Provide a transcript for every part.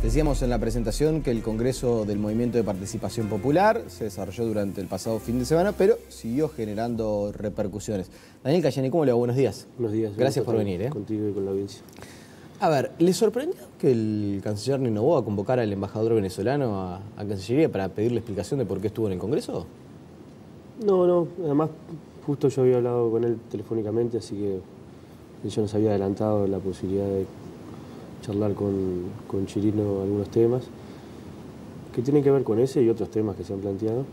Decíamos en la presentación que el Congreso del Movimiento de Participación Popular se desarrolló durante el pasado fin de semana, pero siguió generando repercusiones. Daniel Cayani, ¿cómo le va? Buenos días. Buenos días. Gracias por venir. Contigo y con la audiencia. A ver, ¿le sorprendió que el canciller Nino Boa convocara al embajador venezolano a Cancillería para pedirle explicación de por qué estuvo en el Congreso? No. Además, justo yo había hablado con él telefónicamente, así que yo nos había adelantado la posibilidad de charlar con Chirino algunos temas que tienen que ver con ese y otros temas que se han planteado.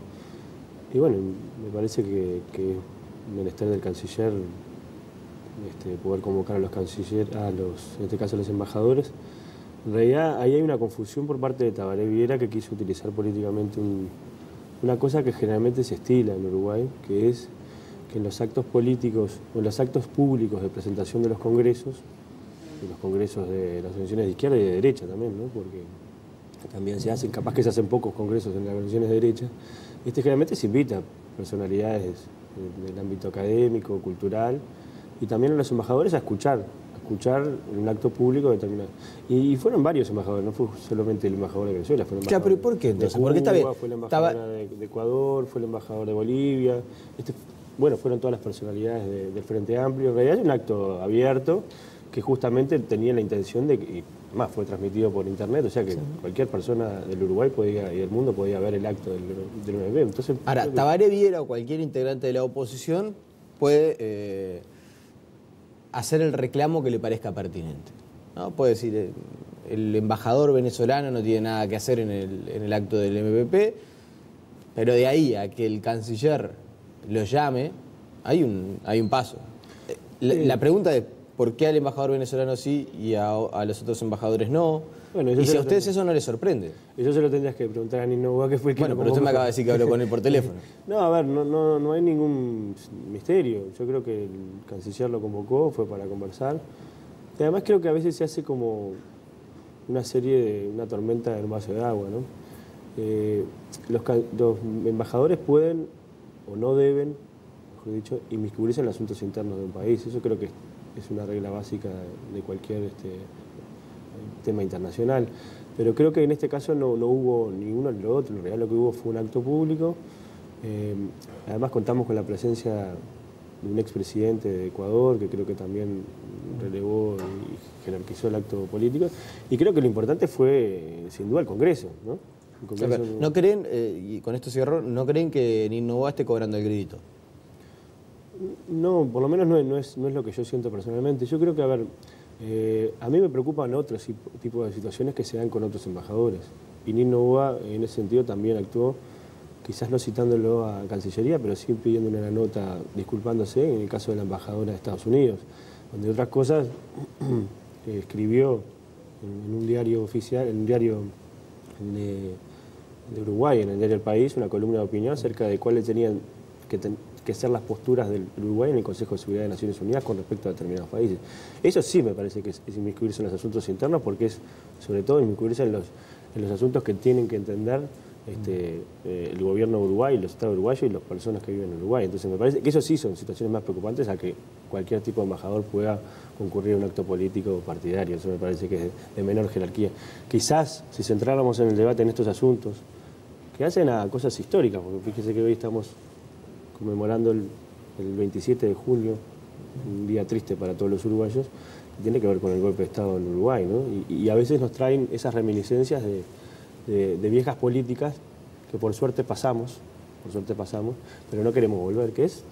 Y bueno, me parece que es menester del canciller poder convocar a los cancilleres, en este caso a los embajadores. En realidad ahí hay una confusión por parte de Tabaré Viera, que quiso utilizar políticamente una cosa que generalmente se estila en Uruguay, que es que en los actos políticos o en los actos públicos de presentación de los congresos de las organizaciones de izquierda y de derecha también, ¿no? Porque también se hacen, capaz que se hacen pocos congresos en las organizaciones de derecha, generalmente se invita a personalidades del ámbito académico, cultural, y también a los embajadores a escuchar en un acto público determinado. Y fueron varios embajadores, no fue solamente el embajador de Venezuela, fueron embajadores. Claro, pero ¿por qué entonces? Cuba, porque está bien. Fue la embajadora de Ecuador, fue el embajador de Bolivia, fueron todas las personalidades del Frente Amplio. En realidad es un acto abierto que justamente tenía la intención de que, y más fue transmitido por internet, o sea que sí, cualquier persona del Uruguay y del mundo podía ver el acto del UNB. Entonces, ahora, Tabaré Viera o cualquier integrante de la oposición puede hacer el reclamo que le parezca pertinente, ¿no? Puede decir, el embajador venezolano no tiene nada que hacer en el acto del MPP, pero de ahí a que el canciller lo llame, hay un paso. La pregunta es, ¿por qué al embajador venezolano sí y a los otros embajadores no? Bueno, y si a ustedes eso no les sorprende. Eso se lo tendrías que preguntar a Nino Boa, que fue el que... Bueno, pero usted me acaba de decir que habló con él por teléfono. No, a ver, no hay ningún misterio. Yo creo que el canciller lo convocó, fue para conversar. Y además creo que a veces se hace como una tormenta en un vaso de agua, ¿no? Los embajadores pueden o no deben, mejor dicho, inmiscuirse en los asuntos internos de un país. Eso creo que es una regla básica de cualquier tema internacional. Pero creo que en este caso no hubo ninguno ni lo otro. En realidad lo que hubo fue un acto público. Además contamos con la presencia de un expresidente de Ecuador, que creo que también relevó y jerarquizó el acto político. Y creo que lo importante fue, sin duda, el Congreso, ¿no? El Congreso ¿No creen, y con esto cierro, no creen que Nino Boa esté cobrando el crédito? No, por lo menos no es lo que yo siento personalmente. Yo creo que, a mí me preocupan otros tipos de situaciones que se dan con otros embajadores. Y Nino Boa, en ese sentido, también actuó, quizás no citándolo a Cancillería, pero sí pidiéndole una nota disculpándose, en el caso de la embajadora de Estados Unidos, donde otras cosas escribió en un diario oficial, en un diario de Uruguay, en el diario El País, una columna de opinión acerca de cuáles tenían que ser las posturas del Uruguay en el Consejo de Seguridad de Naciones Unidas con respecto a determinados países. Eso sí me parece que es inmiscuirse en los asuntos internos, porque es sobre todo inmiscuirse en los asuntos que tienen que entender el gobierno de Uruguay, los estados uruguayos y las personas que viven en Uruguay. Entonces me parece que eso sí son situaciones más preocupantes a que cualquier tipo de embajador pueda concurrir a un acto político o partidario. Eso me parece que es de menor jerarquía. Quizás si centráramos en el debate en estos asuntos, que hacen a cosas históricas, porque fíjese que hoy estamos conmemorando el 27 de julio, un día triste para todos los uruguayos, que tiene que ver con el golpe de Estado en Uruguay, ¿no? Y a veces nos traen esas reminiscencias de viejas políticas que por suerte pasamos, pero no queremos volver, que es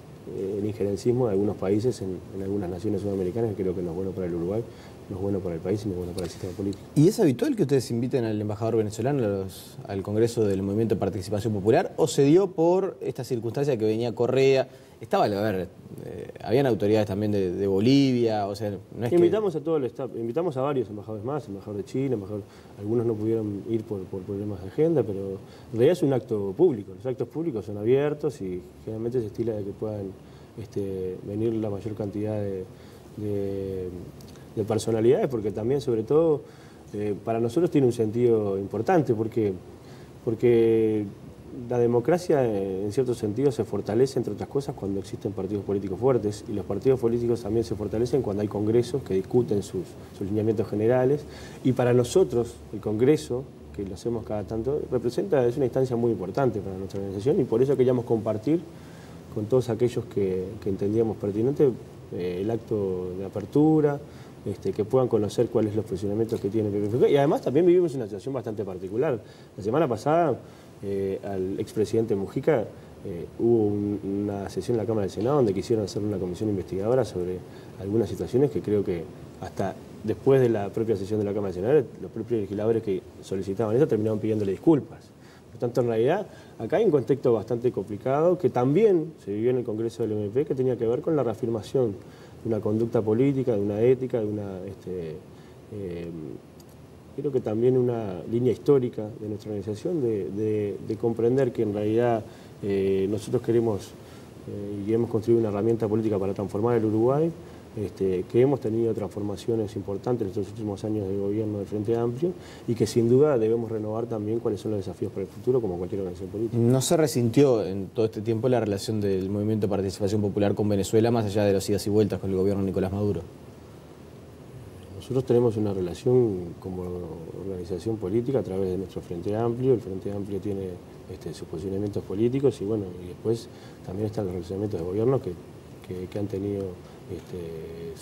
el injerencismo de algunos países en algunas naciones sudamericanas, que creo que no es bueno para el Uruguay, no es bueno para el país y no es bueno para el sistema político. ¿Y es habitual que ustedes inviten al embajador venezolano al Congreso del Movimiento de Participación Popular, o se dio por esta circunstancia que venía Correa? Habían autoridades también de Bolivia, o sea, no es invitamos a todo el staff, invitamos a varios embajadores más, embajador de China, algunos no pudieron ir por problemas de agenda, pero en realidad es un acto público. Los actos públicos son abiertos y generalmente se estila de que puedan venir la mayor cantidad de personalidades, porque también, sobre todo, para nosotros tiene un sentido importante, porque la democracia, en cierto sentido, se fortalece, entre otras cosas, cuando existen partidos políticos fuertes, y los partidos políticos también se fortalecen cuando hay congresos que discuten sus lineamientos generales, y para nosotros, el Congreso, que lo hacemos cada tanto, es una instancia muy importante para nuestra organización, y por eso queríamos compartir con todos aquellos que entendíamos pertinente el acto de apertura, que puedan conocer cuáles son los funcionamientos que tiene PPFK. Y además también vivimos una situación bastante particular. La semana pasada, al expresidente Mujica, hubo una sesión en la Cámara del Senado donde quisieron hacer una comisión investigadora sobre algunas situaciones que creo que hasta después de la propia sesión de la Cámara del Senado, los propios legisladores que solicitaban eso terminaron pidiéndole disculpas. Por tanto, en realidad, acá hay un contexto bastante complicado que también se vivió en el Congreso del MP, que tenía que ver con la reafirmación de una conducta política, de una ética, de una, creo que también una línea histórica de nuestra organización, de comprender que en realidad nosotros queremos y hemos construido una herramienta política para transformar el Uruguay, que hemos tenido transformaciones importantes en estos últimos años de gobierno del Frente Amplio y que sin duda debemos renovar también cuáles son los desafíos para el futuro como cualquier organización política. ¿No se resintió en todo este tiempo la relación del Movimiento de Participación Popular con Venezuela más allá de las idas y vueltas con el gobierno de Nicolás Maduro? Nosotros tenemos una relación como organización política a través de nuestro Frente Amplio. El Frente Amplio tiene sus posicionamientos políticos y bueno, y después también están los relacionamientos de gobierno que han tenido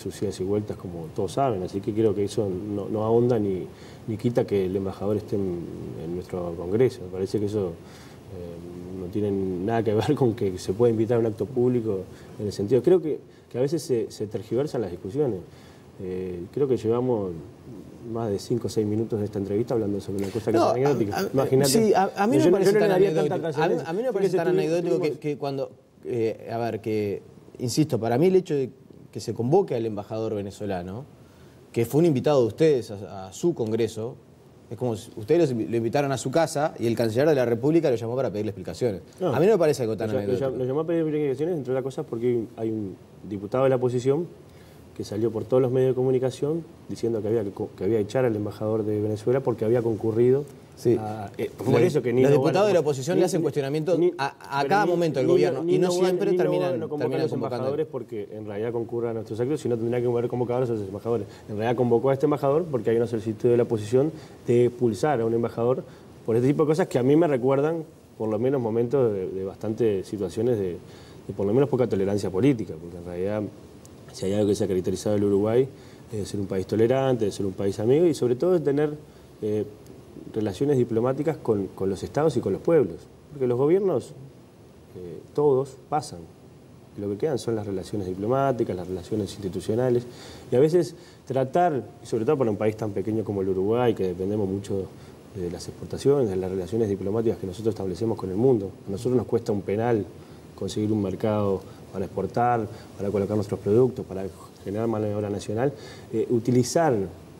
sus idas y vueltas, como todos saben, así que creo que eso no ahonda ni quita que el embajador esté en nuestro Congreso. Me parece que eso no tiene nada que ver con que se pueda invitar a un acto público en el sentido. Creo que a veces se tergiversan las discusiones. Creo que llevamos más de 5 o 6 minutos de esta entrevista hablando sobre una cosa que es anecdótica. Imagínate. Sí, a mí no me parece tan anecdótico. A mí no me parece tan anecdótico que cuando... a ver, que... Insisto, para mí el hecho de que se convoque al embajador venezolano, que fue un invitado de ustedes a su congreso, es como si ustedes lo invitaron a su casa y el canciller de la República lo llamó para pedirle explicaciones. No, a mí no me parece algo tan anecdótico. Lo llamó a pedir explicaciones, entre otras cosas, porque hay un diputado de la oposición que salió por todos los medios de comunicación diciendo que había que echar al embajador de Venezuela porque había concurrido. Sí. Por eso que los diputados de la oposición le hacen cuestionamientos a cada momento del gobierno y no siempre terminan convocando a los embajadores porque en realidad concurran a nuestros actos, sino tendría que haber convocado a esos embajadores. En realidad convocó a este embajador porque hay una solicitud de la oposición de expulsar a un embajador por este tipo de cosas que a mí me recuerdan por lo menos momentos de bastantes situaciones de por lo menos poca tolerancia política, porque en realidad si hay algo que se ha caracterizado el Uruguay es de ser un país tolerante, de ser un país amigo y sobre todo de tener relaciones diplomáticas con los estados y con los pueblos. Porque los gobiernos, todos, pasan. Y lo que quedan son las relaciones diplomáticas, las relaciones institucionales. Y a veces tratar, y sobre todo para un país tan pequeño como el Uruguay, que dependemos mucho de las exportaciones, de las relaciones diplomáticas que nosotros establecemos con el mundo. A nosotros nos cuesta un penal conseguir un mercado para exportar, para colocar nuestros productos, para generar mano de obra nacional. Utilizar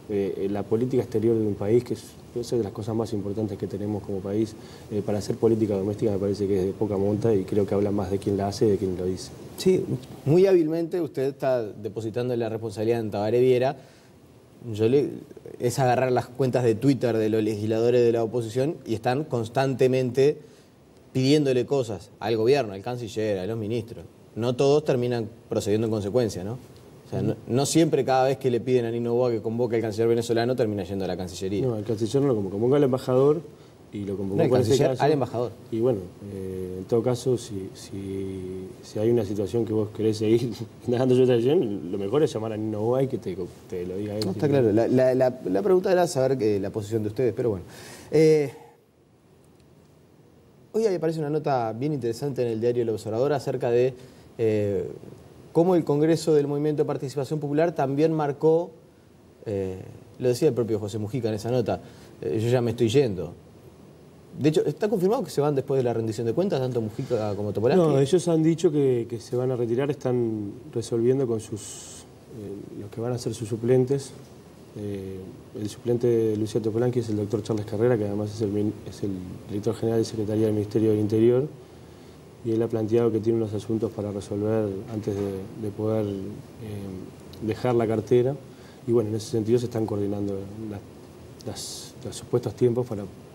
la política exterior de un país, que es de las cosas más importantes que tenemos como país, para hacer política doméstica me parece que es de poca monta y creo que habla más de quien la hace y de quien lo dice. Sí, muy hábilmente usted está depositando la responsabilidad en Tabaré Viera. Es agarrar las cuentas de Twitter de los legisladores de la oposición y están constantemente pidiéndole cosas al gobierno, al canciller, a los ministros. No todos terminan procediendo en consecuencia, ¿no? O sea, no siempre cada vez que le piden a Nino Boa que convoque al canciller venezolano termina yendo a la Cancillería. No, el canciller no lo convocó al embajador y lo convocó con ese caso, al embajador. Y bueno, en todo caso, si hay una situación que vos querés seguir dejando yo tradición, lo mejor es llamar a Nino Boa y que te lo diga él. No, está claro. La pregunta era saber la posición de ustedes, pero bueno. Hoy aparece una nota bien interesante en el diario El Observador acerca de cómo el Congreso del Movimiento de Participación Popular también marcó, lo decía el propio José Mujica en esa nota, yo ya me estoy yendo. De hecho, ¿está confirmado que se van después de la rendición de cuentas, tanto Mujica como Topolansky? No, ellos han dicho que se van a retirar, están resolviendo con los que van a ser sus suplentes. El suplente de Lucía Topolansky es el doctor Charles Carrera, que además es el director general de Secretaría del Ministerio del Interior, y él ha planteado que tiene unos asuntos para resolver antes de poder dejar la cartera, y bueno, en ese sentido se están coordinando los supuestos tiempos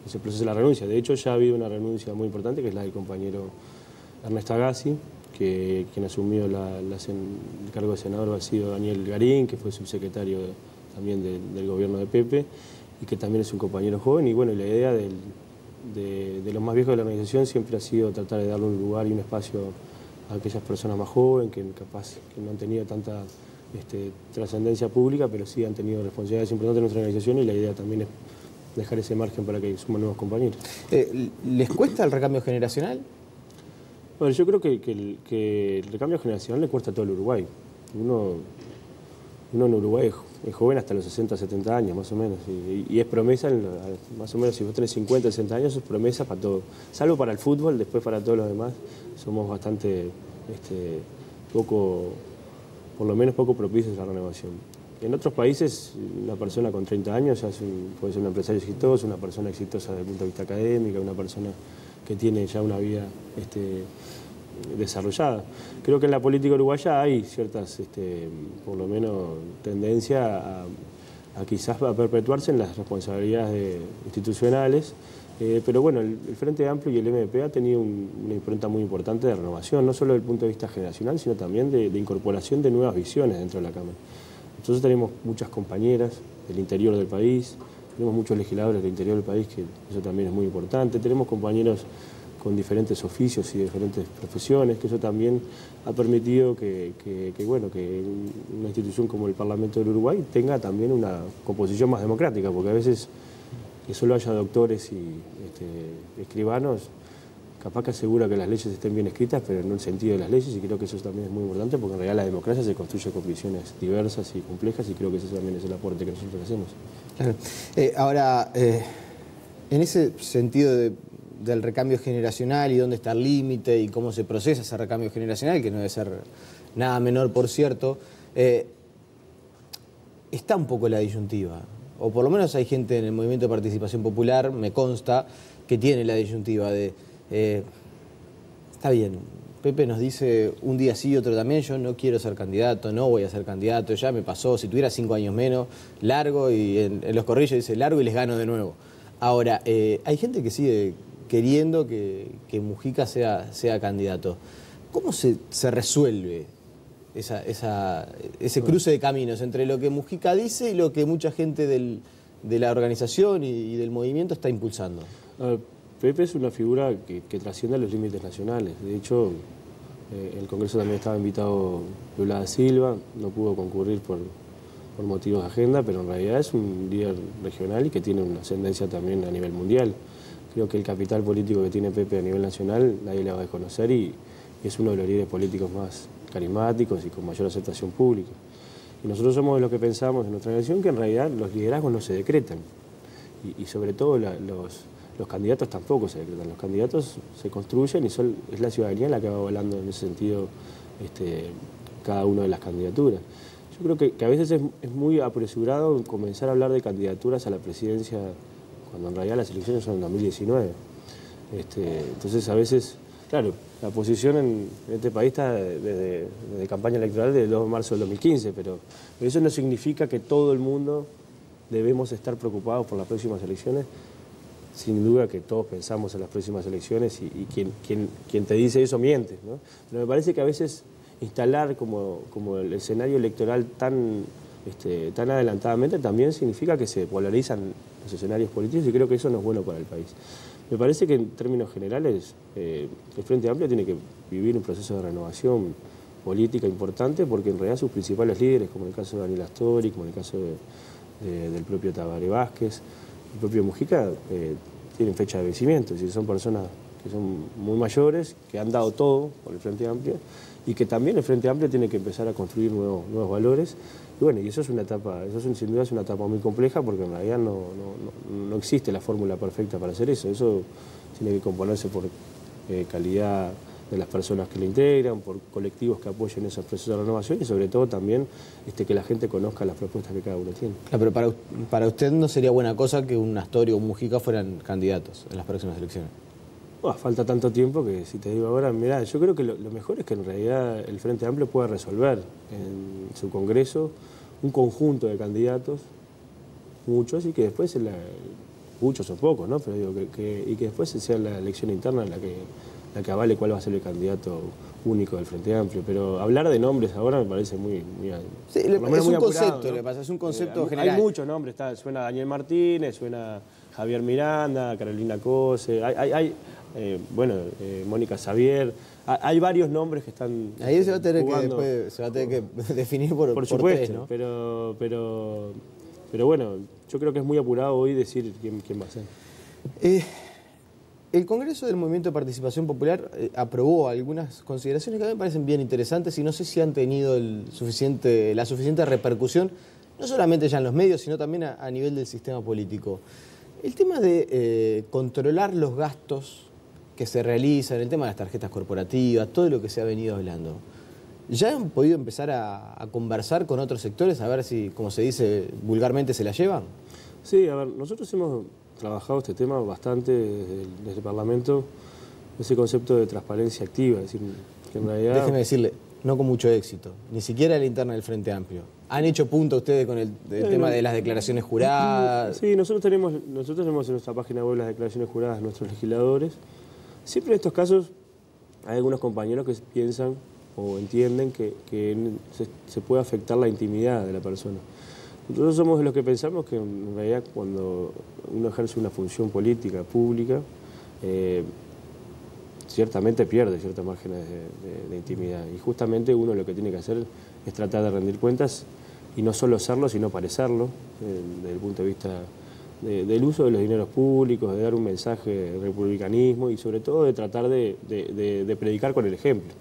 ese proceso de la renuncia. De hecho, ya ha habido una renuncia muy importante, que es la del compañero Ernesto Agassi, que quien asumió el cargo de senador ha sido Daniel Garín, que fue subsecretario también del gobierno de Pepe, y que también es un compañero joven. Y bueno, la idea de los más viejos de la organización siempre ha sido tratar de darle un lugar y un espacio a aquellas personas más jóvenes, que capaz que no han tenido tanta trascendencia pública, pero sí han tenido responsabilidades importantes en nuestra organización, y la idea también es dejar ese margen para que sumen nuevos compañeros. ¿Les cuesta el recambio generacional? Bueno, yo creo que el recambio generacional le cuesta a todo el Uruguay. Uno en Uruguay es joven hasta los 60, 70 años, más o menos. Y es promesa, más o menos, si vos tenés 50, 60 años, es promesa para todo. Salvo para el fútbol, después para todos los demás, somos bastante poco, por lo menos poco propicios a la renovación. En otros países, una persona con 30 años ya puede ser un empresario exitoso, una persona exitosa desde el punto de vista académico, una persona que tiene ya una vida desarrollada. Creo que en la política uruguaya hay ciertas, por lo menos, tendencia a quizás a perpetuarse en las responsabilidades institucionales, pero bueno, el Frente Amplio y el MP ha tenido una impronta muy importante de renovación, no solo desde el punto de vista generacional, sino también de incorporación de nuevas visiones dentro de la Cámara. Nosotros tenemos muchas compañeras del interior del país, tenemos muchos legisladores del interior del país, que eso también es muy importante, tenemos compañeros con diferentes oficios y diferentes profesiones, que eso también ha permitido que una institución como el Parlamento del Uruguay tenga también una composición más democrática, porque a veces que solo haya doctores y escribanos, capaz que asegura que las leyes estén bien escritas, pero no el sentido de las leyes, y creo que eso también es muy importante, porque en realidad la democracia se construye con visiones diversas y complejas, y creo que ese también es el aporte que nosotros hacemos. Claro. Ahora, en ese sentido del recambio generacional y dónde está el límite y cómo se procesa ese recambio generacional, que no debe ser nada menor, por cierto, está un poco la disyuntiva, o por lo menos hay gente en el Movimiento de Participación Popular, me consta, que tiene la disyuntiva de está bien, Pepe nos dice un día sí, otro también, yo no quiero ser candidato, no voy a ser candidato, ya me pasó, si tuviera 5 años menos, largo, y en los corrillos dice largo y les gano de nuevo. Ahora, hay gente que sigue queriendo que Mujica sea candidato. ¿Cómo se resuelve ese cruce de caminos entre lo que Mujica dice y lo que mucha gente de la organización y del movimiento está impulsando? Pepe es una figura que trasciende los límites nacionales. De hecho, en el Congreso también estaba invitado Lula da Silva, no pudo concurrir por motivos de agenda, pero en realidad es un líder regional y que tiene una ascendencia también a nivel mundial. Creo que el capital político que tiene Pepe a nivel nacional nadie le va a desconocer, y es uno de los líderes políticos más carismáticos y con mayor aceptación pública. Y nosotros somos de los que pensamos en nuestra nación que en realidad los liderazgos no se decretan, y sobre todo los candidatos tampoco se decretan. Los candidatos se construyen y es la ciudadanía la que va avalando en ese sentido cada una de las candidaturas. Yo creo que a veces es muy apresurado comenzar a hablar de candidaturas a la presidencia cuando en realidad las elecciones son en 2019. Entonces a veces, claro, la posición en este país está desde campaña electoral del 2 de marzo del 2015, pero eso no significa que todo el mundo debemos estar preocupados por las próximas elecciones. Sin duda que todos pensamos en las próximas elecciones, y quien te dice eso miente, ¿no? Pero me parece que a veces instalar como el escenario electoral tan adelantadamente también significa que se polarizan los escenarios políticos, y creo que eso no es bueno para el país. Me parece que en términos generales el Frente Amplio tiene que vivir un proceso de renovación política importante, porque en realidad sus principales líderes, como en el caso de Daniel Astori, como en el caso del propio Tabaré Vázquez, el propio Mujica, tienen fecha de vencimiento, es decir, son personas que son muy mayores, que han dado todo por el Frente Amplio, y que también el Frente Amplio tiene que empezar a construir nuevos valores. Y bueno, y eso es una etapa, sin duda es una etapa muy compleja, porque en realidad no existe la fórmula perfecta para hacer eso. Eso tiene que componerse por calidad de las personas que lo integran, por colectivos que apoyen esos procesos de renovación, y sobre todo también que la gente conozca las propuestas que cada uno tiene. Claro, pero para usted no sería buena cosa que un Astori o un Mujica fueran candidatos en las próximas elecciones. Falta tanto tiempo que, si te digo ahora, mirá, yo creo que lo mejor es que en realidad el Frente Amplio pueda resolver en su Congreso un conjunto de candidatos, muchos, y que después muchos o pocos, ¿no? Pero digo y que después sea la elección interna la que avale cuál va a ser el candidato único del Frente Amplio. Pero hablar de nombres ahora me parece muy sí, por lo menos es muy un apurado, concepto, ¿no? le pasa, es un concepto general. Hay muchos nombres, suena Daniel Martínez, suena Javier Miranda, Carolina Cose, Mónica Xavier. Hay varios nombres que están ahí se va a tener jugando. que después, se va a tener que definir por supuesto, tres, ¿no? pero bueno, yo creo que es muy apurado hoy decir quién va a ser. El Congreso del Movimiento de Participación Popular aprobó algunas consideraciones que a mí me parecen bien interesantes y no sé si han tenido la suficiente repercusión, no solamente ya en los medios, sino también a nivel del sistema político. El tema de controlar los gastos que se realizan, el tema de las tarjetas corporativas, todo lo que se ha venido hablando. ¿Ya han podido empezar a conversar con otros sectores a ver si, como se dice vulgarmente, se la llevan? Sí, a ver, nosotros hemos trabajado este tema bastante desde el Parlamento, ese concepto de transparencia activa, es decir, que en realidad... Déjeme decirle, no con mucho éxito, ni siquiera la interna del Frente Amplio. ¿Han hecho punto ustedes con el tema de las declaraciones juradas? Sí, nosotros tenemos en nuestra página web las declaraciones juradas de nuestros legisladores. Siempre en estos casos hay algunos compañeros que piensan o entienden que se puede afectar la intimidad de la persona. Nosotros somos de los que pensamos que en realidad cuando uno ejerce una función política, pública, ciertamente pierde ciertos márgenes de intimidad. Y justamente uno lo que tiene que hacer es tratar de rendir cuentas y no solo serlo, sino parecerlo, desde el punto de vista del uso de los dineros públicos, de dar un mensaje de republicanismo y sobre todo de tratar de predicar con el ejemplo.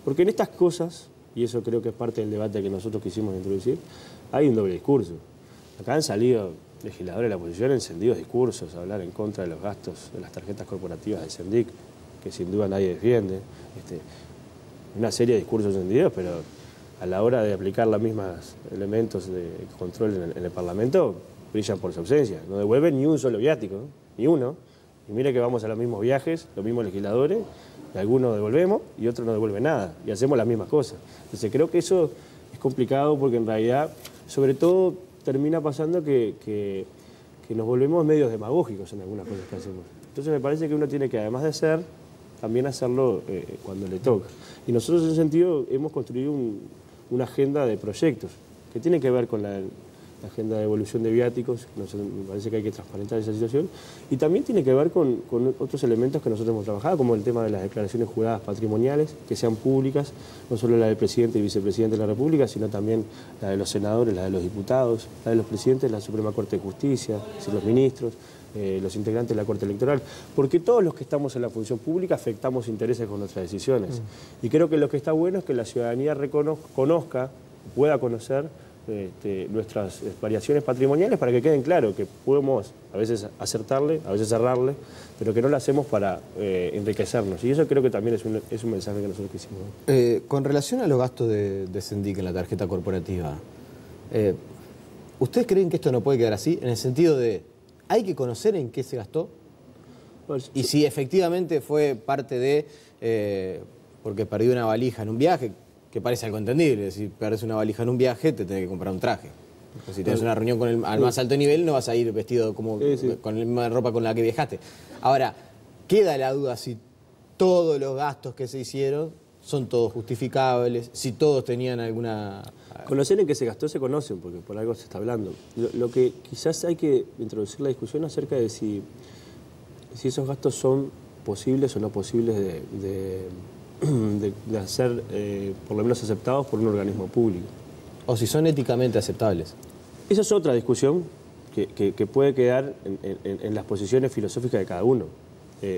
Porque en estas cosas, y eso creo que es parte del debate que nosotros quisimos introducir, hay un doble discurso. Acá han salido legisladores de la oposición encendidos discursos a hablar en contra de los gastos de las tarjetas corporativas del SENDIC, que sin duda nadie defiende. Una serie de discursos encendidos, pero a la hora de aplicar los mismos elementos de control en el Parlamento, brillan por su ausencia. No devuelven ni un solo viático, ¿no? Ni uno. Y mire que vamos a los mismos viajes, los mismos legisladores, y algunos devolvemos y otros no devuelven nada. Y hacemos las mismas cosas. Entonces creo que eso es complicado porque en realidad, sobre todo, termina pasando que nos volvemos medios demagógicos en algunas cosas que hacemos. Entonces me parece que uno tiene que, además de hacer, también hacerlo cuando le toca. Y nosotros en ese sentido hemos construido una agenda de proyectos que tiene que ver con la agenda de devolución de viáticos, me parece que hay que transparentar esa situación, y también tiene que ver con otros elementos que nosotros hemos trabajado, como el tema de las declaraciones juradas patrimoniales, que sean públicas, no solo la del presidente y vicepresidente de la República, sino también la de los senadores, la de los diputados, la de los presidentes de la Suprema Corte de Justicia, los ministros, los integrantes de la Corte Electoral, porque todos los que estamos en la función pública afectamos intereses con nuestras decisiones. Y creo que lo que está bueno es que la ciudadanía conozca, pueda conocer nuestras variaciones patrimoniales para que queden claro que podemos a veces acertarle, a veces errarle, pero que no lo hacemos para enriquecernos. Y eso creo que también es un mensaje que nosotros quisimos. Con relación a los gastos de SENDIC en la tarjeta corporativa, ¿ustedes creen que esto no puede quedar así? En el sentido de, ¿hay que conocer en qué se gastó? Y si efectivamente fue parte de, porque perdió una valija en un viaje, que parece algo entendible, si pierdes una valija en un viaje te tenés que comprar un traje. Porque si tienes una reunión al más alto nivel no vas a ir vestido como con la misma ropa con la que viajaste. Ahora, queda la duda si todos los gastos que se hicieron son todos justificables, si todos tenían alguna... Conocer en qué se gastó se conocen, porque por algo se está hablando. Lo que quizás hay que introducir la discusión acerca de si esos gastos son posibles o no posibles de ser por lo menos aceptados por un organismo público. O si son éticamente aceptables. Esa es otra discusión que puede quedar en las posiciones filosóficas de cada uno.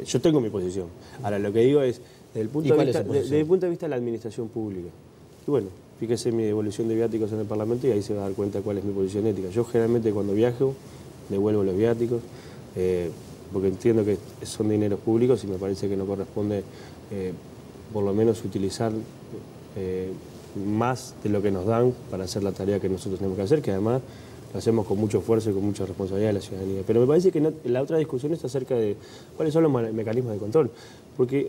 Yo tengo mi posición. Ahora, lo que digo es, desde el punto de vista de la administración pública. Y bueno, fíjese mi devolución de viáticos en el Parlamento y ahí se va a dar cuenta cuál es mi posición ética. Yo generalmente cuando viajo devuelvo los viáticos, porque entiendo que son dineros públicos y me parece que no corresponde por lo menos utilizar más de lo que nos dan para hacer la tarea que nosotros tenemos que hacer, que además lo hacemos con mucho esfuerzo y con mucha responsabilidad de la ciudadanía. Pero me parece que la otra discusión está acerca de cuáles son los mecanismos de control, porque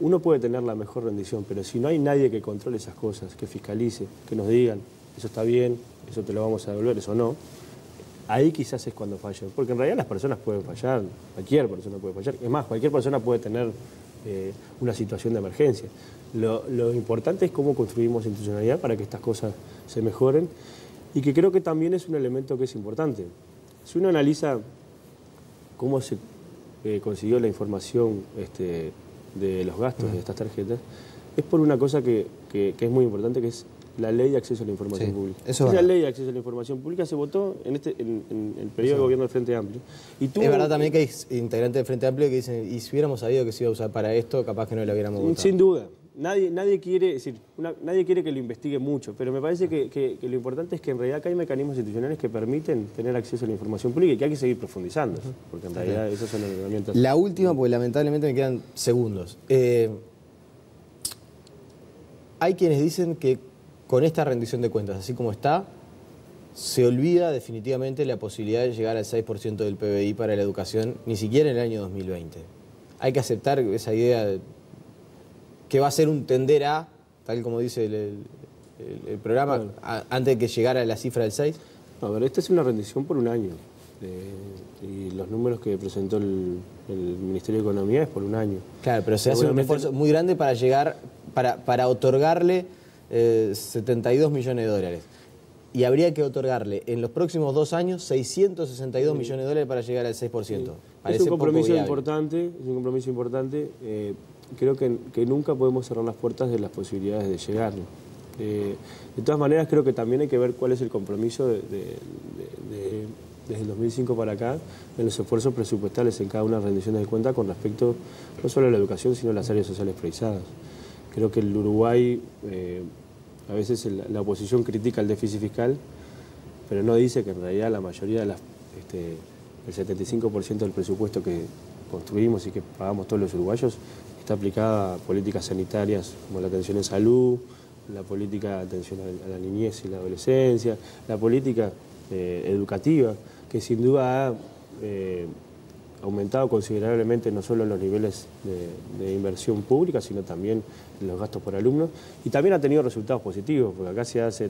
uno puede tener la mejor rendición, pero si no hay nadie que controle esas cosas, que fiscalice, que nos digan, eso está bien, eso te lo vamos a devolver, eso no, ahí quizás es cuando fallan. Porque en realidad las personas pueden fallar, cualquier persona puede fallar. Es más, cualquier persona puede tener una situación de emergencia. Lo importante es cómo construimos institucionalidad para que estas cosas se mejoren y que creo que también es un elemento que es importante. Si uno analiza cómo se consiguió la información de los gastos de estas tarjetas, es por una cosa que es muy importante, que es la ley de acceso a la información pública. Esa ley de acceso a la información pública se votó en el periodo de gobierno del Frente Amplio. Y es verdad también que hay integrantes del Frente Amplio que dicen, y si hubiéramos sabido que se iba a usar para esto, capaz que no lo hubiéramos votado. Sin duda. Nadie quiere que lo investigue mucho, pero me parece que lo importante es que en realidad acá hay mecanismos institucionales que permiten tener acceso a la información pública y que hay que seguir profundizando, porque en realidad esas son las herramientas. La última, porque lamentablemente me quedan segundos. Hay quienes dicen que con esta rendición de cuentas, así como está, se olvida definitivamente la posibilidad de llegar al 6% del PBI para la educación, ni siquiera en el año 2020. Hay que aceptar esa idea de que va a ser un tender a, tal como dice el programa, antes de que llegara a la cifra del 6. A ver, esta es una rendición por un año. Y los números que presentó el Ministerio de Economía es por un año. Claro, pero se hace un esfuerzo muy grande para llegar, para otorgarle 72 millones de dólares. Y habría que otorgarle en los próximos 2 años 662 millones de dólares para llegar al 6%. Es un compromiso importante, creo que nunca podemos cerrar las puertas de las posibilidades de llegar. De todas maneras, creo que también hay que ver cuál es el compromiso desde el 2005 para acá en los esfuerzos presupuestales en cada una de las rendiciones de cuentas con respecto no solo a la educación, sino a las áreas sociales priorizadas. Creo que el Uruguay, a veces la oposición critica el déficit fiscal, pero no dice que en realidad la mayoría de el 75% del presupuesto que construimos y que pagamos todos los uruguayos está aplicada a políticas sanitarias como la atención en salud, la política de atención a la niñez y la adolescencia, la política educativa, que sin duda ha aumentado considerablemente no solo los niveles de inversión pública, sino también los gastos por alumno, y también ha tenido resultados positivos, porque acá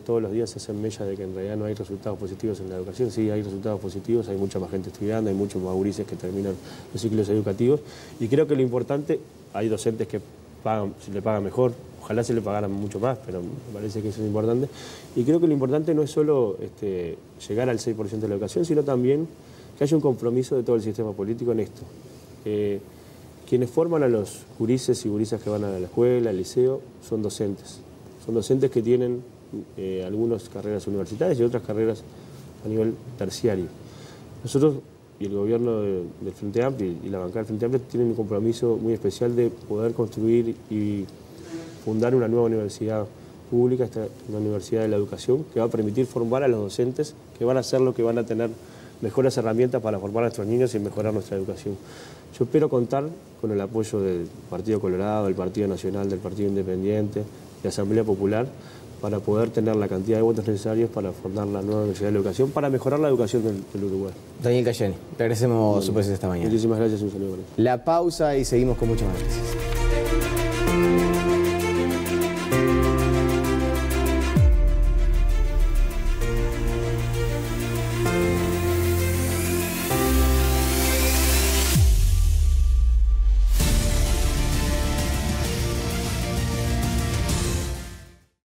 todos los días se hacen mellas de que en realidad no hay resultados positivos en la educación. Sí, hay resultados positivos, hay mucha más gente estudiando, hay muchos más gurises que terminan los ciclos educativos, y creo que lo importante, hay docentes que se le pagan mejor, ojalá se le pagaran mucho más, pero me parece que eso es importante, y creo que lo importante no es solo llegar al 6% de la educación, sino también que haya un compromiso de todo el sistema político en esto. Quienes forman a los gurises y gurisas que van a la escuela, al liceo, son docentes. Son docentes que tienen algunas carreras universitarias y otras carreras a nivel terciario. Nosotros y el gobierno del Frente Amplio y la bancada del Frente Amplio tienen un compromiso muy especial de poder construir y fundar una nueva universidad pública, una universidad de la educación, que va a permitir formar a los docentes, que van a ser los que van a tener mejores herramientas para formar a nuestros niños y mejorar nuestra educación. Yo espero contar con el apoyo del Partido Colorado, del Partido Nacional, del Partido Independiente, de Asamblea Popular, para poder tener la cantidad de votos necesarios para formar la nueva Universidad de la Educación, para mejorar la educación del Uruguay. Daniel Cayeni, te agradecemos su presencia esta mañana. Muchísimas gracias, un saludo. La pausa y seguimos con muchas más noticias.